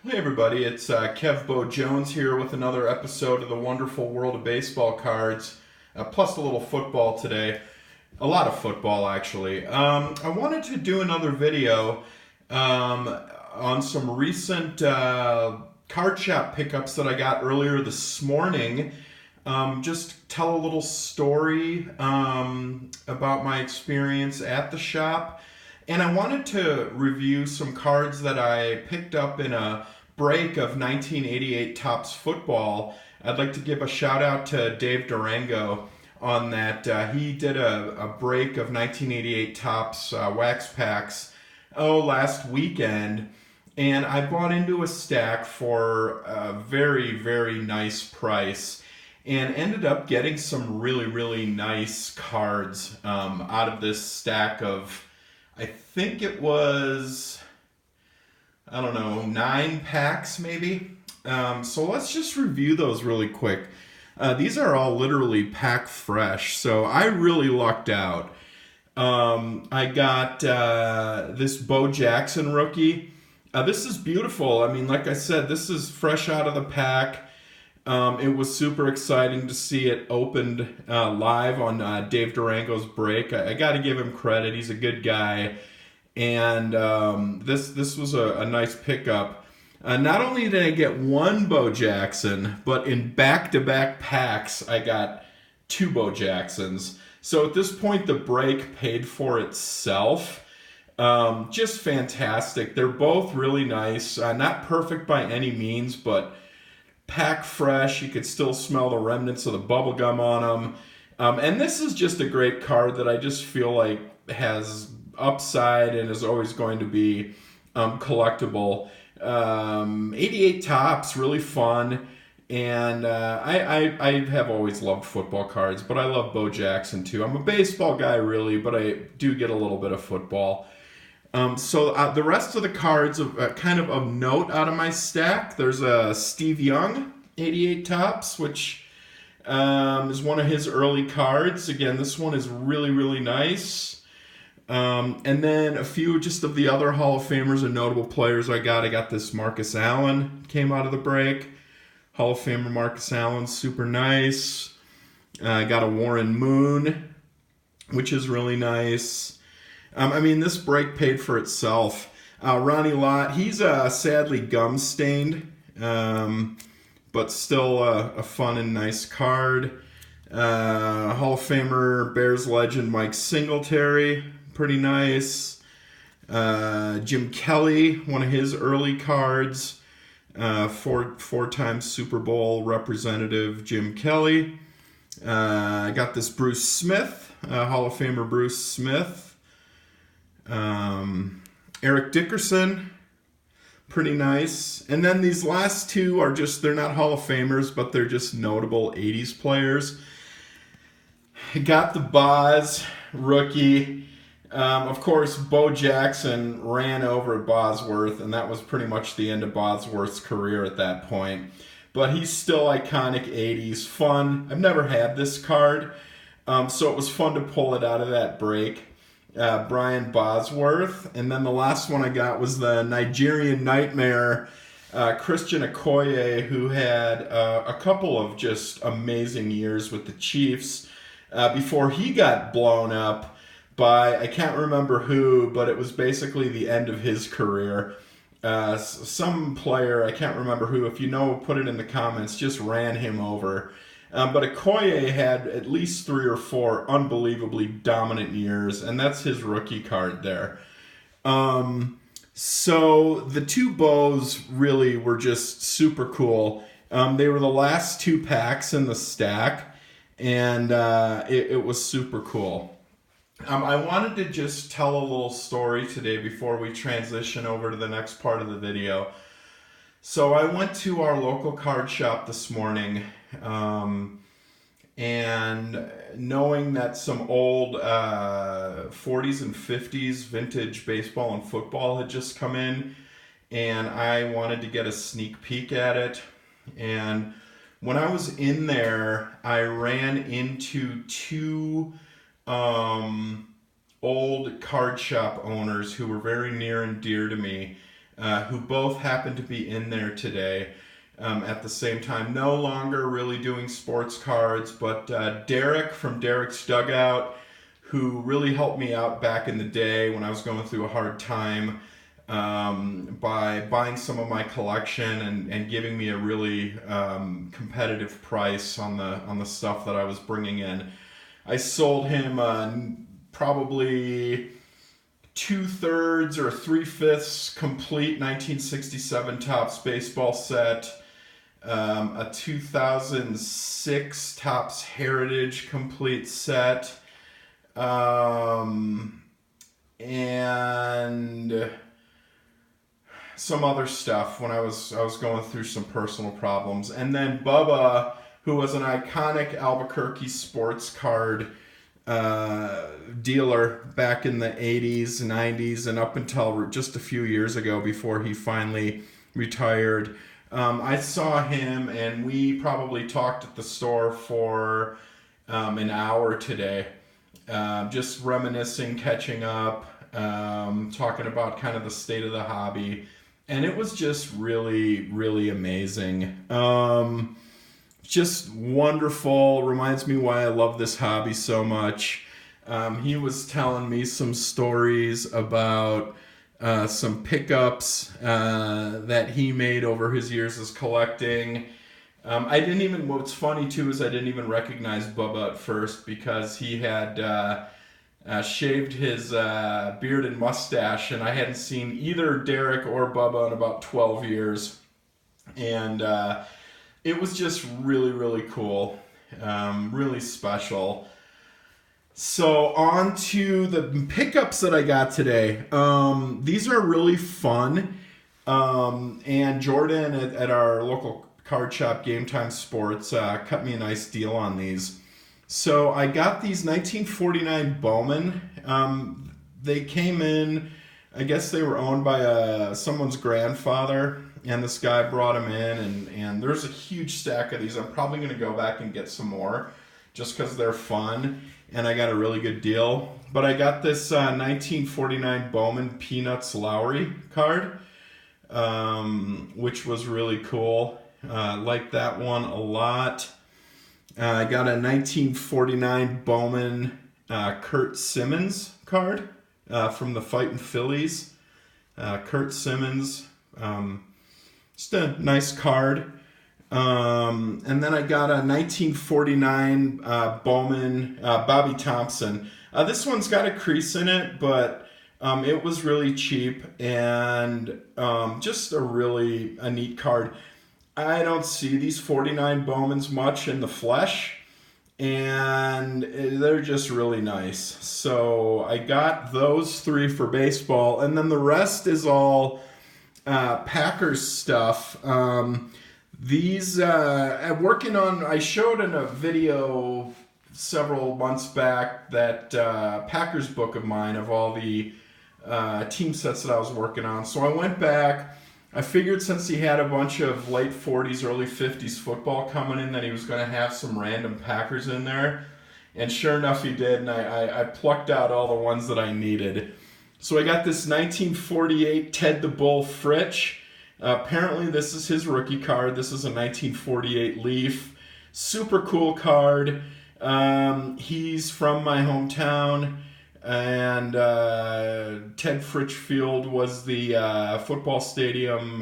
Hey everybody, it's Kev Bo Jones here with another episode of the wonderful world of baseball cards, plus a little football today. A lot of football, actually. I wanted to do another video on some recent card shop pickups that I got earlier this morning. Just tell a little story about my experience at the shop. And I wanted to review some cards that I picked up in a break of 1988 Topps football. I'd like to give a shout out to Dave Durango on that. He did a break of 1988 Topps wax packs last weekend, and I bought into a stack for a very, very nice price and ended up getting some really, really nice cards out of this stack of, I think it was, I don't know, 9 packs maybe. So let's just review those really quick. These are all literally pack fresh, so I really lucked out. I got this Bo Jackson rookie. This is beautiful. I mean, like I said, this is fresh out of the pack. It was super exciting to see it opened live on Dave Durango's break. I got to give him credit. He's a good guy, and this was a nice pickup. Not only did I get one Bo Jackson, but in back-to-back packs, I got two Bo Jacksons. So at this point, the break paid for itself. Just fantastic. They're both really nice. Not perfect by any means, but pack fresh. You could still smell the remnants of the bubble gum on them. And this is just a great card that I just feel like has upside and is always going to be collectible. 88 Topps, really fun. And I have always loved football cards, but I love Bo Jackson too. I'm a baseball guy, really, but I do get a little bit of football. So the rest of the cards kind of note out of my stack. There's a Steve Young 88 Topps, which is one of his early cards. Again, this one is really, really nice. And then a few just of the other Hall of Famers and notable players I got. I got this Marcus Allen, came out of the break. Hall of Famer Marcus Allen, super nice. I got a Warren Moon, which is really nice. I mean, this break paid for itself. Ronnie Lott, he's sadly gum stained, but still a fun and nice card. Hall of Famer Bears legend Mike Singletary, pretty nice. Jim Kelly, one of his early cards, four-time Super Bowl representative Jim Kelly. I got this Bruce Smith, Hall of Famer Bruce Smith. Eric Dickerson, pretty nice. And then these last two are just, they're not Hall of Famers, but they're just notable 80s players. I got the Boz rookie. Of course, Bo Jackson ran over Bosworth, and that was pretty much the end of Bosworth's career at that point. But he's still iconic 80s. Fun. I've never had this card, so it was fun to pull it out of that break. Brian Bosworth. And then the last one I got was the Nigerian Nightmare, Christian Okoye, who had a couple of just amazing years with the Chiefs before he got blown up by, I can't remember who, but it was basically the end of his career. Some player, I can't remember who, if you know, put it in the comments, just ran him over. But Okoye had at least 3 or 4 unbelievably dominant years, and that's his rookie card there. So the two bows really were just super cool. They were the last 2 packs in the stack, and it was super cool. I wanted to just tell a little story today before we transition over to the next part of the video. So I went to our local card shop this morning, and knowing that some old 40s and 50s vintage baseball and football had just come in, and I wanted to get a sneak peek at it. And when I was in there, I ran into 2 old card shop owners who were very near and dear to me. who both happen to be in there today. At the same time, no longer really doing sports cards, but Derek from Derek's Dugout, who really helped me out back in the day when I was going through a hard time by buying some of my collection and giving me a really competitive price on the stuff that I was bringing in. I sold him probably 2/3 or 3/5 complete 1967 Topps baseball set. A 2006 Topps Heritage complete set, and some other stuff when I was going through some personal problems. And then Bubba, who was an iconic Albuquerque sports card dealer back in the 80s, 90s, and up until just a few years ago before he finally retired. I saw him, and we probably talked at the store for an hour today, just reminiscing, catching up, talking about kind of the state of the hobby, and it was just really, really amazing. Just wonderful. Reminds me why I love this hobby so much. He was telling me some stories about some pickups that he made over his years as collecting. What's funny too is I didn't even recognize Bubba at first because he had shaved his beard and mustache, and I hadn't seen either Derek or Bubba in about 12 years. And it was just really, really cool, really special. So on to the pickups that I got today. These are really fun. And Jordan at our local card shop, Game Time Sports, cut me a nice deal on these. So I got these 1949 Bowman. They came in, I guess they were owned by someone's grandfather, and this guy brought them in, and there's a huge stack of these. I'm probably going to go back and get some more just because they're fun, and I got a really good deal. But I got this 1949 Bowman Peanuts Lowry card, which was really cool. Liked that one a lot. I got a 1949 Bowman Kurt Simmons card from the Fightin' Phillies. Kurt Simmons, just a nice card. And then I got a 1949 Bowman Bobby Thompson. This one's got a crease in it, but it was really cheap and just a neat card. I don't see these 49 Bowmans much in the flesh, and they're just really nice. So I got those 3 for baseball, and then the rest is all Packers stuff. These I'm working on. I showed in a video several months back that Packers book of mine of all the team sets that I was working on. So I went back. I figured since he had a bunch of late 40s, early 50s football coming in that he was going to have some random Packers in there. And sure enough, he did, and I plucked out all the ones that I needed. So I got this 1948 Ted the Bull Fritch. Apparently this is his rookie card. This is a 1948 Leaf. Super cool card. He's from my hometown. And Ted Fritch Field was the football stadium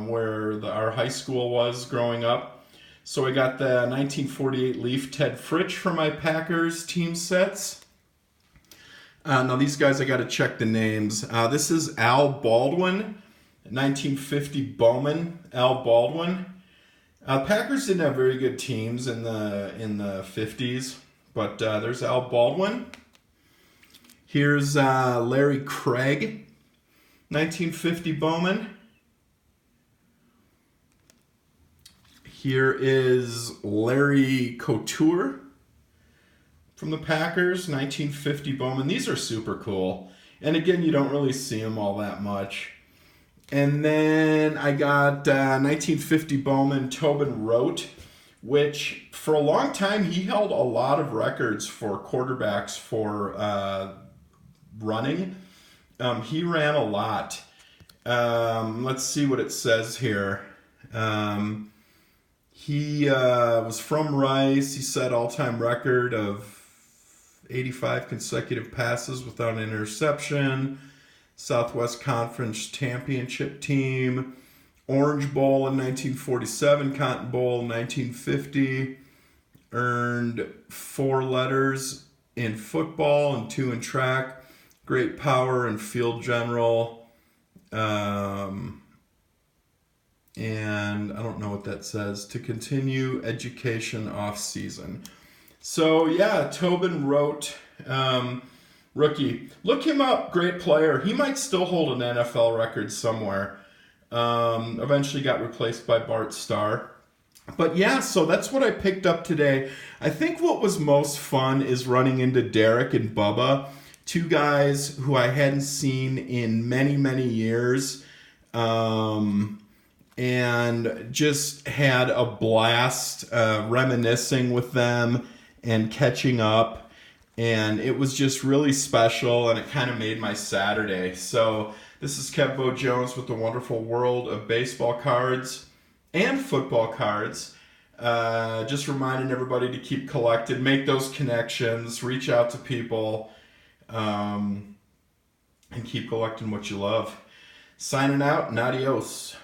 where our high school was growing up. So I got the 1948 Leaf Ted Fritch for my Packers team sets. Now these guys, I got to check the names. This is Al Baldwin, 1950 Bowman, Al Baldwin. Packers didn't have very good teams in the 50s, but there's Al Baldwin. Here's Larry Craig, 1950 Bowman. Here is Larry Couture from the Packers, 1950 Bowman. These are super cool. And again, you don't really see them all that much. And then I got 1950 Bowman Tobin Rote, which for a long time he held a lot of records for quarterbacks for running. He ran a lot. Let's see what it says here. He was from Rice. He set all-time record of 85 consecutive passes without an interception. Southwest Conference Championship team. Orange Bowl in 1947, Cotton Bowl in 1950. Earned 4 letters in football and 2 in track. Great power and field general. And I don't know what that says. To continue education off season. So yeah, Tobin wrote, rookie. Look him up, great player. He might still hold an NFL record somewhere. Eventually got replaced by Bart Starr. But yeah, so that's what I picked up today. I think what was most fun is running into Derek and Bubba, 2 guys who I hadn't seen in many, many years. And just had a blast reminiscing with them and catching up. And it was just really special, and it kind of made my Saturday. So this is Kev Bo Jones with the wonderful world of baseball cards and football cards. Just reminding everybody to keep collected, make those connections, reach out to people, and keep collecting what you love. Signing out, and adios.